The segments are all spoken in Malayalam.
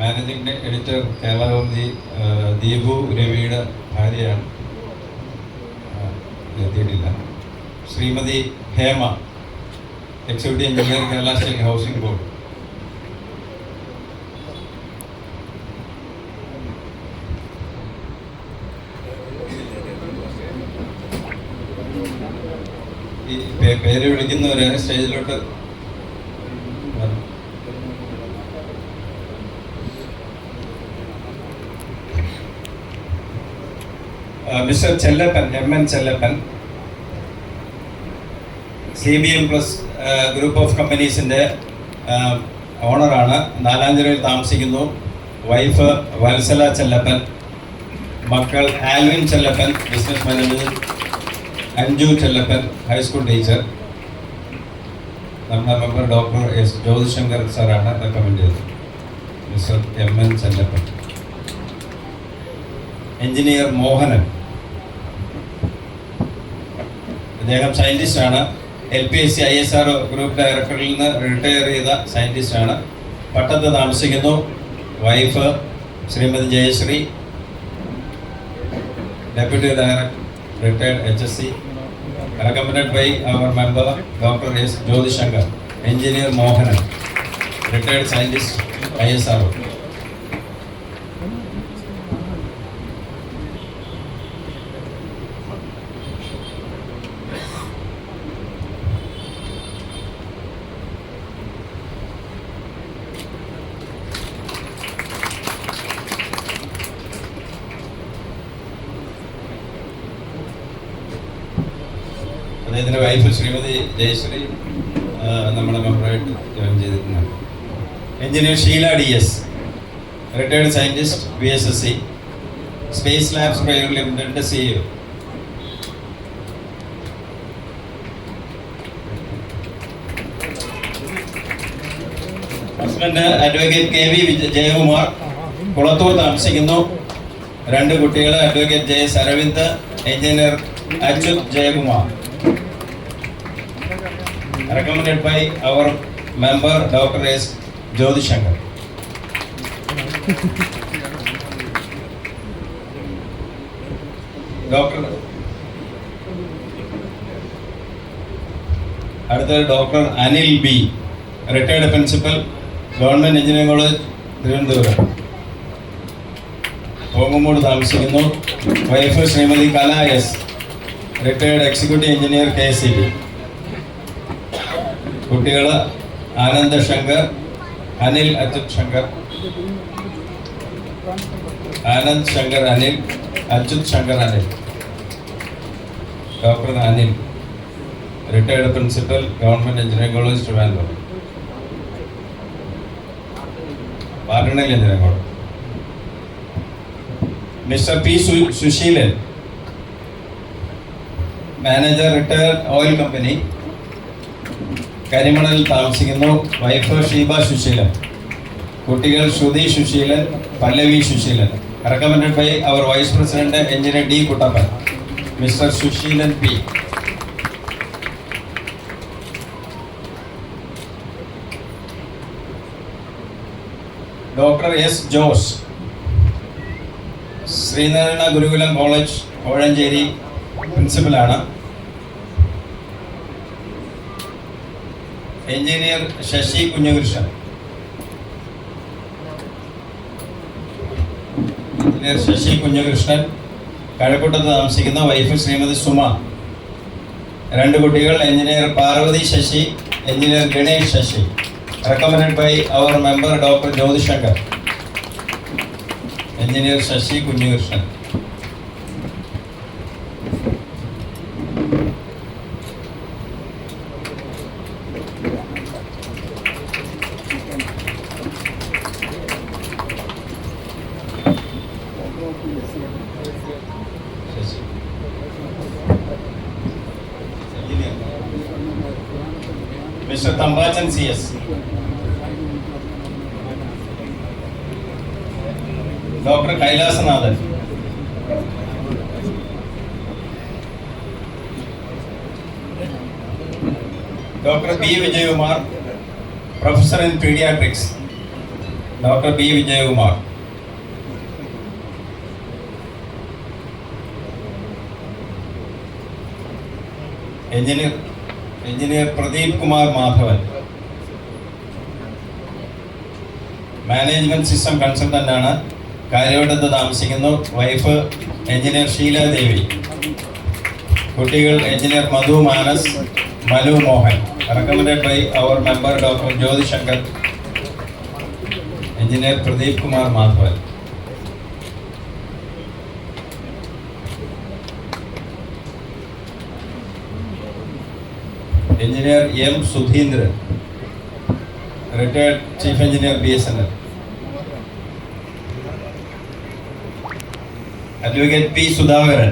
മാനേജിംഗ് എഡിറ്റർ കേരളകൗമുദി ദീപു രവിയുടെ ഭാര്യയാണ്, എത്തിയിട്ടില്ല. Shrimati Hema, executive engineer, Kerala state housing board. ഈ പേര് വിളിക്കുന്നവരെ സ്റ്റേജിലോട്ട് mister Chellappan, MN Chellappan, CBM plus group of കമ്പനീസിൻ്റെ ഓണറാണ്. നാലാഞ്ചിറയിൽ താമസിക്കുന്നു. വൈഫ് വത്സല ചെല്ലപ്പൻ, മക്കൾ Alvin Chellappan, business manager, Anju Chellappan, high school teacher. നമ്മുടെ മെമ്പർ ഡോക്ടർ S. ജ്യോതിശങ്കർ സാറാണ് റെക്കമെൻഡ് ചെയ്തത്. Mister MN Chellappan. Engineer Mohanan, അദ്ദേഹം സയൻറ്റിസ്റ്റാണ്. LPSC ISR ഗ്രൂപ്പ് ഡയറക്ടറിൽ നിന്ന് റിട്ടയർ ചെയ്ത സയൻറ്റിസ്റ്റാണ്. പട്ടത്ത് താമസിക്കുന്നു. Wife Shrimati Jayashree, deputy director, retired HSC, recommended by our member doctor S. Jyothishankar. Engineer Mohanan, retired scientist, ISR. അദ്ദേഹത്തിൻ്റെ വൈഫ് ശ്രീമതി ജയശ്രീ നമ്മുടെ മെമ്പറായിട്ട് ജോയിൻ ചെയ്തിട്ടുണ്ട്. Engineer Sheela DS, retired scientist, BSSC, space labs private limited CEO. Husband advocate KV Jayakumar, Kulathur താമസിക്കുന്നു. 2 കുട്ടികൾ, advocate JS Aravind, engineer Achyuth Jayakumar. Recommended by our member Dr. S. Jyotishankar. Dr. Anil B, retired principal, Government Engineering College, Trivandrum. Ogamoodu താമസിക്കുന്നു. Wife Shrimati Kala S, retired executive engineer, KCB. കുട്ടികൾ Anand Shankar, Anil, Achyut Shankar. Anand Shankar Anil, Achyut Shankar Anil. Doctor Anil, retired principal, government engineering college, Trivandrum. പാർട്ടണൽ engineering college. Mister P. Susheelan, manager, retired oil company, കരിമണലിൽ താമസിക്കുന്നു. വൈഫ് ഷീബ സുശീലൻ. കുട്ടികൾ Shruthi Susheelan, Pallavi Susheelan. Recommended by our vice president engineer D. Kuttappan. Mister Susheelan P. Doctor S. Jose, Sreenarayana Gurukulam college, Kozhencherry, പ്രിൻസിപ്പലാണ്. Engineer Sasi Kunjukrishnan. കഴക്കൂട്ടത്ത് താമസിക്കുന്ന. വൈഫ് ശ്രീമതി സുമ. 2 കുട്ടികൾ, engineer Parvathy Sasi, engineer Ganesh Sasi. Recommended by our member doctor Jyothishankar. Engineer Sasi Kunjukrishnan. Mister Thampachan CS. Doctor Kailasanathan. Doctor P. Vijayakumar, professor in paediatrics. Doctor B Vijayakumar, engineer Pradeep Kumar Madhavan, management system consultant ആണ്, കാര്യവട്ടത്ത് താമസിക്കുന്നു. വൈഫ് എഞ്ചിനീയർ ഷീലാദേവി, കുട്ടികൾ engineer Madhu Manas, Manu Mohan. Recommended by our member doctor Jyothi Shankar, engineer Pradeep Kumar Madhavan. Engineer M Sudheendran, retired chief engineer BSNL. Advocate P Sudhakaran,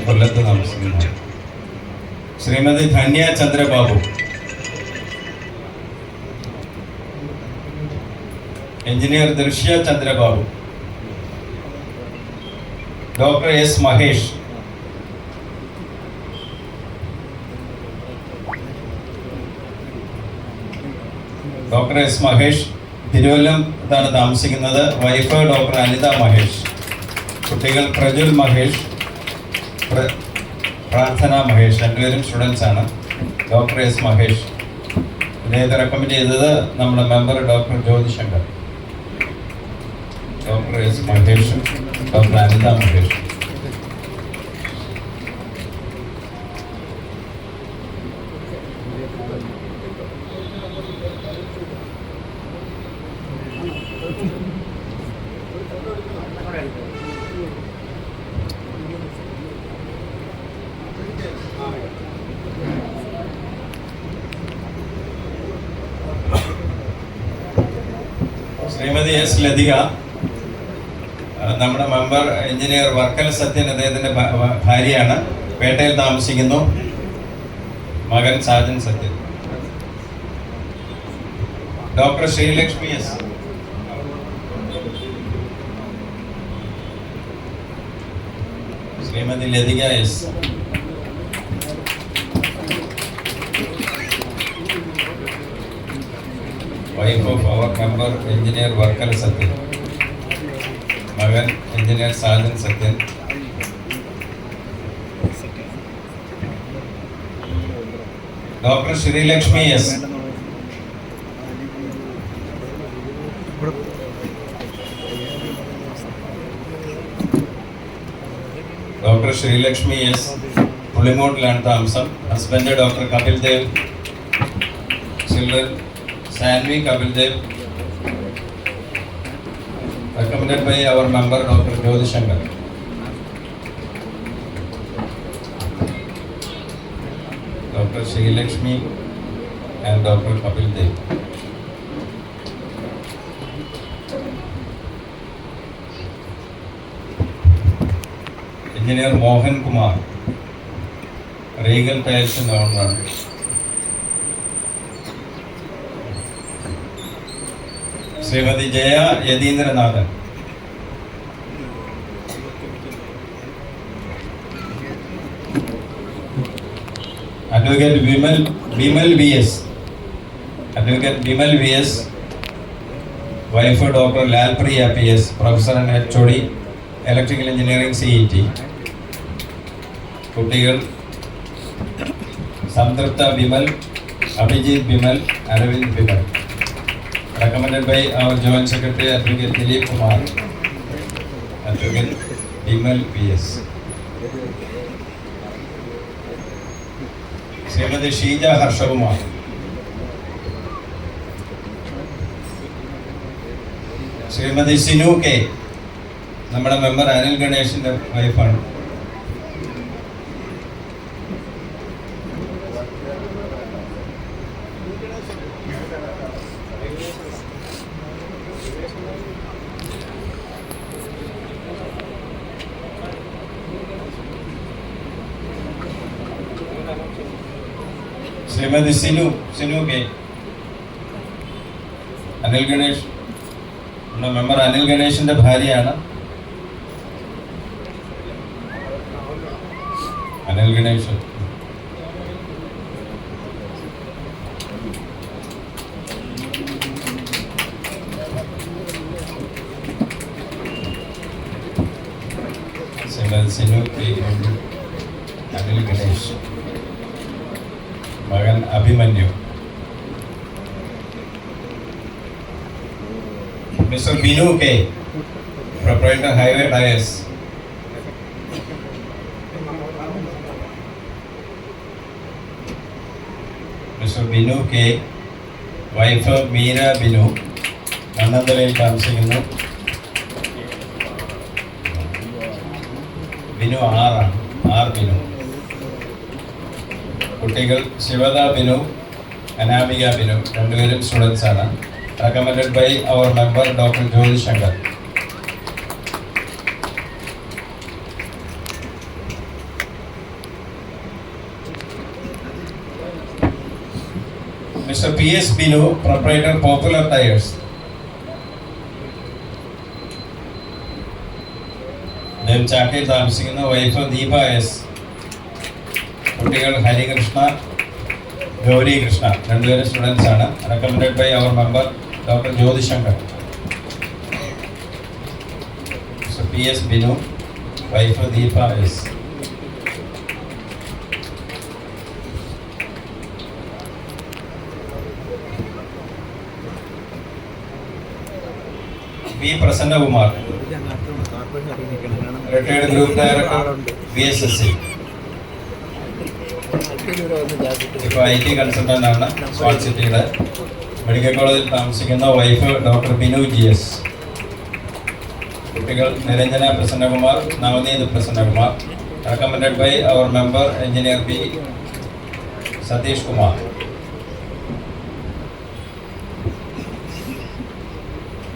കൊല്ലത്ത് താമസിക്കുന്നു. Shrimati Dhanya Chandrababu, engineer Drishya Chandrababu. Doctor S Mahesh, doctor S Mahesh തിരുവല്ലത്താണ് താമസിക്കുന്നത്. Wife doctor Anitha Mahesh. കുട്ടികൾ പ്രജുൽ മഹേഷ്, പ്രാർത്ഥന മഹേഷ്. രണ്ടുപേരും സ്റ്റുഡൻസ് ആണ്. ഡോക്ടർ എസ് മഹേഷ് ഇദ്ദേഹത്തെ റെക്കമെൻഡ് ചെയ്തത് നമ്മുടെ member doctor Jyothi Shankar. Doctor S Mahesh, doctor Anitha Mahesh. Shrimati S Lathika, നമ്മുടെ മെമ്പർ എഞ്ചിനീയർ വർക്കൽ സത്യൻ, അദ്ദേഹത്തിന്റെ ഭാര്യയാണ്. പേട്ടയിൽ താമസിക്കുന്നു. മകൻ Sajan Sathyan. Doctor Sreelakshmi S, Shrimati Lathika S. Wife of our member engineer Varkal Sathyan, മകൻ engineer Sajan Sathyan. Doctor Sreelakshmi S, doctor Sreelakshmi S പുളിമൂട്ടിലാണ് താമസം. Husband doctor Kapil Dev. Children Saanvi Kapil Dev. Recommended by our member Dr. Jyoti Shankar. Dr. Sri Lakshmi and Dr. Kapil Dev. Engineer Mohan Kumar, Regal Tiles and owner. Shrimati Jaya Yatheendranathan, advocate Vimal VS, advocate Vimal VS. Wife doctor Lalpriya PS, professor and HOD, electrical engineering CET. കുട്ടികൾ Samtriptha Vimal, Abhijith Vimal, Aravind Vimal. Recommended by our Joint Secretary Advocate Dilip Kumar, Advocate Vimal PS. Shrimati Sheeja Harshakumar, Shrimati Sinu K, നമ്മുടെ മെമ്പർ അനിൽ ഗണേഷിന്റെ വൈഫാണ്. ശ്രീമതി സിനു കെ. അനിൽ ഗണേഷ്, നമ്മുടെ മെമ്പർ അനിൽ ഗണേഷിന്റെ ഭാര്യയാണ്. അനിൽ ഗണേഷ്. മകൾ സിനു പി. അനിൽ ഗണേഷ്, മകൻ Abhimanyu. Mister Binu K, proprietor highway tyres. Mister Binu K, wife Meera Binu, മണ്ണന്തലയിൽ താമസിക്കുന്നു. ബിനു ആറാണ്, ആർ ബിനു. കുട്ടികൾ ശിവദ ബിനു, അനാമിക ബിനു, രണ്ടുപേരും സ്റ്റുഡൻസ് ആണ്. Recommended by our member doctor Jyothi Shankar. Mister P S Binu, proprietor popular tyres. ചാക്കയിൽ താമസിക്കുന്ന. Wife Deepa S. കുട്ടികൾ ഹരികൃഷ്ണ, ഗൗരി കൃഷ്ണ, രണ്ടുപേരും സ്റ്റുഡൻസ് ആണ്. Recommended by our member doctor Jyothi Shankar. P S Binu, wife Deepa S. P Prasannakumar, retired group director VSSC. ഇപ്പോൾ IT കൺസൾട്ടൻ്റ് ആണ് സ്മാർട്ട് സിറ്റിയുടെ. മെഡിക്കൽ കോളേജിൽ താമസിക്കുന്ന. Wife doctor Binu GS. കുട്ടികൾ Niranjana Prasannakumar, Navaneeth Prasannakumar. Recommended by our member engineer B. Satheesh Kumar.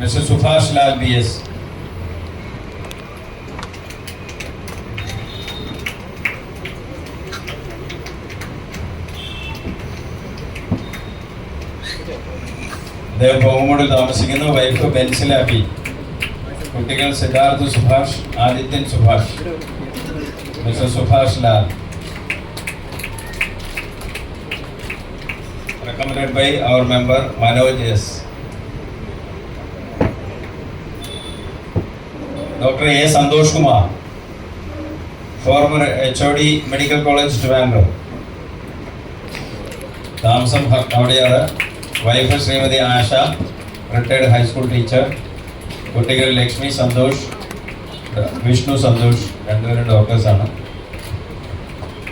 Mister Subhash Lal BS. അദ്ദേഹം പൂങ്ങോടിൽ താമസിക്കുന്നു. Wife Bensila P. കുട്ടികൾ Siddharth Subhash, Adithyan Subhash. Mister Subhash Lal. Recommended by our member Manoj S. Doctor A. Santhosh Kumar, former HOD medical college Trivandrum. താമസം അവിടെയാണ്. Wife Shrimati Asha, retired high school teacher. കുട്ടികൾ ലക്ഷ്മി സന്തോഷ്, വിഷ്ണു സന്തോഷ്, രണ്ടുപേരും ഡോക്ടേഴ്സാണ്.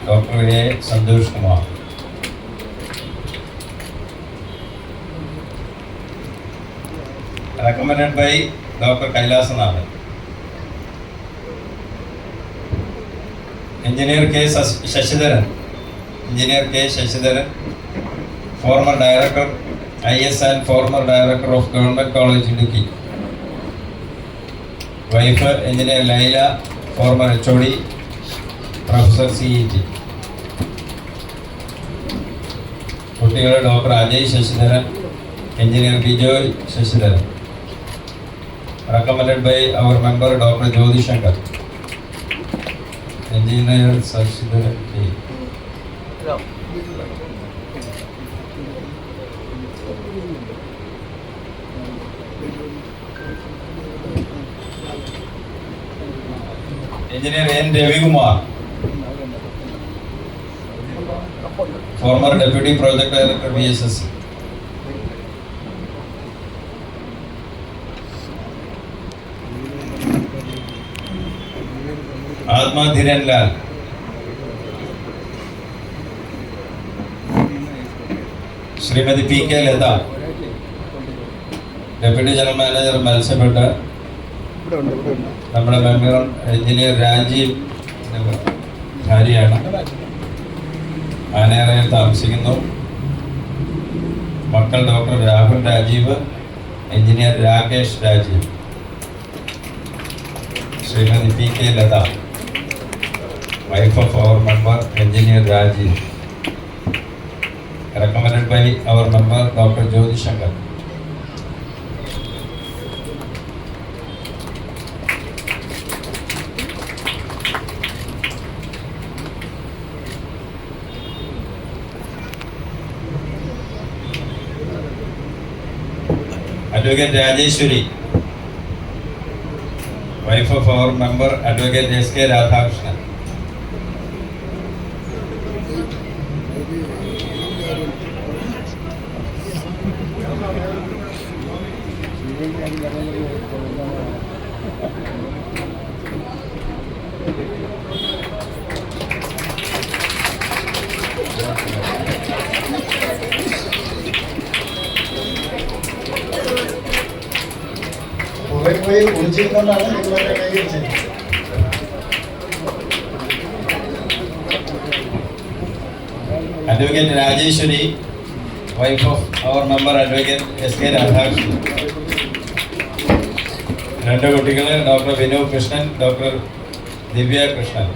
Doctor A. Santhosh Kumar. Recommended by doctor Kailasanathan. Engineer K. Sasidharan, engineer K. Sasidharan, former director IS and former director of government college Idukki. Wife engineer Laila, former HOD, professor CET. കുട്ടികൾ doctor Ajay Sasidharan, engineer Bijoy Sasidharan. Recommended by our member doctor Jyothi Shankar. Engineer Sasidharan K. Engineer N. Ravikumar, former deputy project director VSSC. Athmadheeran Lal. Shrimati P.K. Latha, deputy general manager Matsyafed. നമ്മുടെ മെമ്പർ എഞ്ചിനീയർ രാജീവ് ഭാര്യയാണ്. ആനേറയിൽ താമസിക്കുന്നു. മക്കൾ doctor Rahul Rajeev, engineer Rakesh Rajeev. Shrimati P.K. Latha, wife of our member engineer Rajeev. Recommended by our member doctor Jyothi Shankar. Advocate Rajeshwari, wife of our member Advocate S.K. Radhakrishnan. Advocate Rajeshwari, wife of our member Advocate S.K. Radhakrishnan. രണ്ട് കുട്ടികൾ doctor Vinu Krishnan, doctor Divya Krishnan.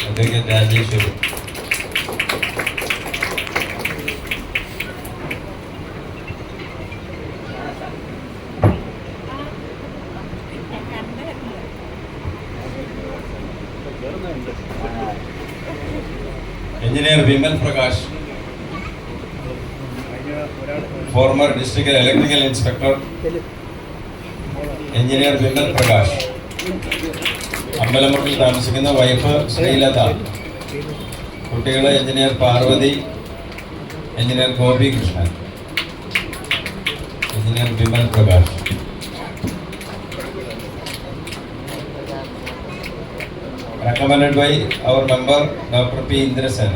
Advocate Rajeshwari. Engineer Vimal Prakash, former district electrical inspector. Engineer Vimal Prakash, അമ്പലമുട്ടിൽ താമസിക്കുന്ന വൈഫ് ശ്രീലത. കുട്ടികളെ engineer Parvathy, engineer Gopi Krishnan, engineer Vimal Prakash. Recommended by our member Dr. P. Indrasen.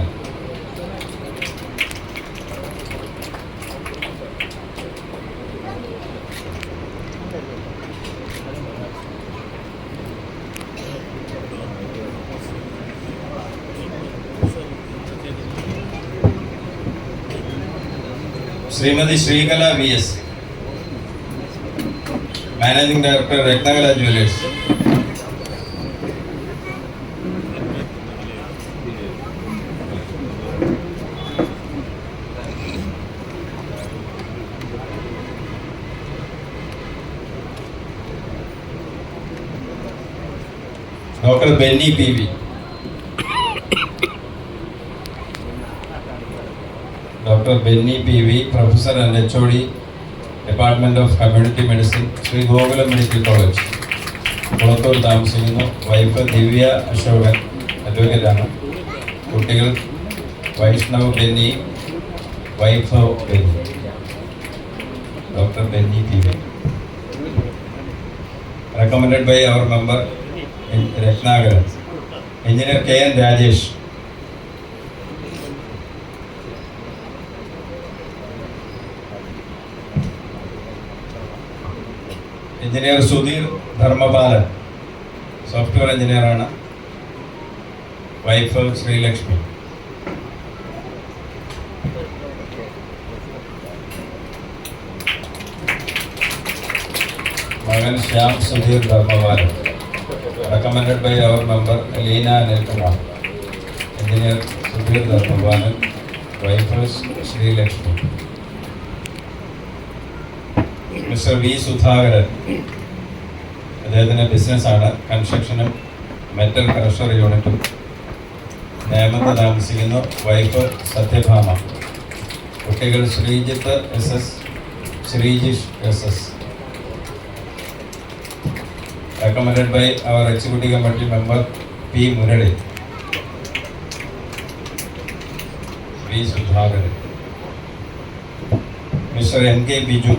Srimati Srikala V.S. Managing Director Ratnagala Jewelers. Dr. Benny P.V. Dr. Benny P.V. Professor and HOD, Department of Community Medicine, Sri Gokulam Medical College. Kulathur താമസിക്കുന്നു. വൈഫ് ദിവ്യ അശോകൻ, അഡ്വക്കേറ്റാണ്. കുട്ടികൾ Vaishnav Benny, wife Benny. Doctor Benny P.V. Recommended by our member Ratnagaran. Engineer K.N. Rajesh. Engineer Sudhir Dharmapalan, software engineer ആണ്. വൈഫ് ശ്രീലക്ഷ്മി. മകൻ Shyam Sudheer Dharmapalan. Recommended by our member Leena Nilkumar. Engineer Sudhir Dharmapalan, wife Sri Lakshmi. Mr. V. Sudhagaran. അദ്ദേഹത്തിൻ്റെ ബിസിനസ്സാണ് കൺസ്ട്രക്ഷനും മെറ്റൽ ക്രഷർ യൂണിറ്റും. നേമത്ത് താമസിക്കുന്നു. വൈഫ് സത്യഭാമ. കുട്ടികൾ Sreejith SS, Sreejish SS. Recommended by our executive committee member P. Murali. V. Sudhagaran. Mr. N.K. Biju.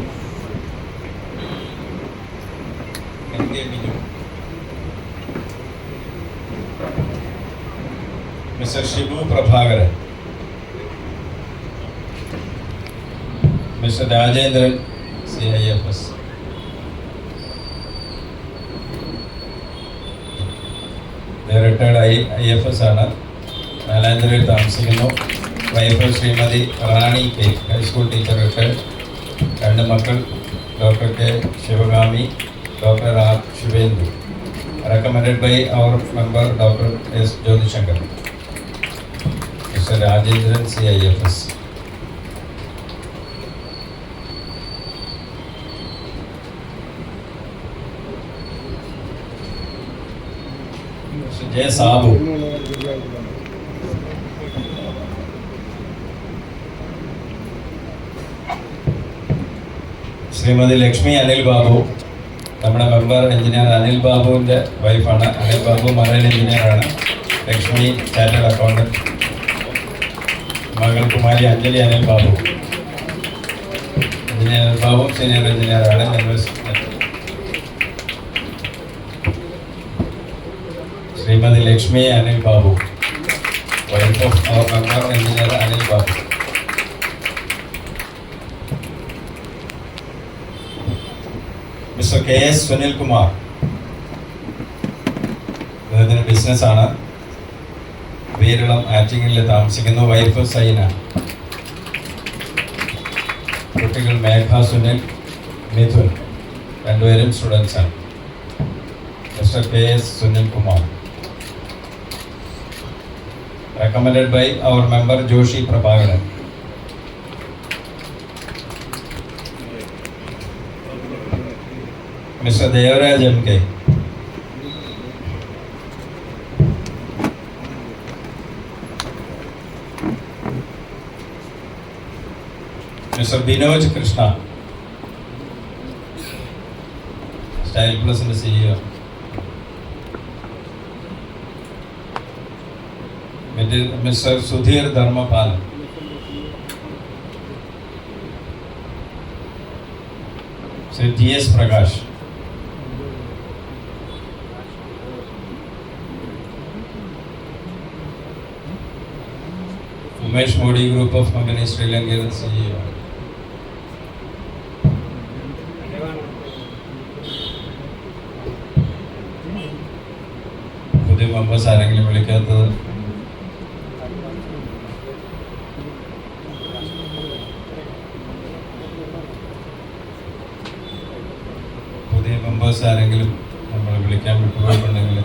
Mr. Shibu Prabhakaran. Mr. Rajendran CIFS. Retired IFS ആണ്. നാലാഞ്ചേരിയിൽ താമസിക്കുന്നു. വൈഫ് ശ്രീമതി റാണി K, ഹൈസ്കൂൾ ടീച്ചർ റിട്ടയർഡ്. രണ്ട് മക്കൾ doctor K. Sivagami, doctor R. ശിവേന്ദു. Recommended by our member Dr. S. Jyotishankar. Mr. Rajendran CIFS. J. Sabu. Srimati Lakshmi Anil Babu, നമ്മുടെ മെമ്പർ എഞ്ചിനീയർ അനിൽ ബാബുവിൻ്റെ വൈഫാണ്. അനിൽ ബാബു മറൈൻ എഞ്ചിനീയറാണ്. Lakshmi chartered accountant. മകൾ കുമാരി അഞ്ജലി അനിൽ ബാബു. എഞ്ചിനീയർ അനിൽ ബാബു സീനിയർ എഞ്ചിനീയറാണ്. Shrimati Lakshmi Anil Babu, wife of our member engineer Anil Babu. Mister K S Sunilkumar, അദ്ദേഹത്തിന് ബിസിനസ്സാണ്. വീരളം ആറ്റിങ്ങിൽ താമസിക്കുന്നു. വൈഫ് സൈന. കുട്ടികൾ മേഘ, സുനിൽ, മിഥുൻ, രണ്ടുപേരും സ്റ്റുഡൻസാണ്. Mister K S Sunilkumar, recommended by our member Joshi Prabhakaran. Mr. Devaraj M.K. Mr. Binoj Krishna, Style Plus and CEO. Mr. Sudhir Dharmapal, Sir T.S. Prakash, Umesh Modi Group of Companies Sri Lanka CEO. പുതിയ മെമ്പേഴ്സ് ആരെങ്കിലും വിളിക്കാത്തത്? പുതിയ മെമ്പേഴ്സ് ആരെങ്കിലും നമ്മൾ വിളിക്കാൻ വിട്ടുപോയിട്ടുണ്ടെങ്കിൽ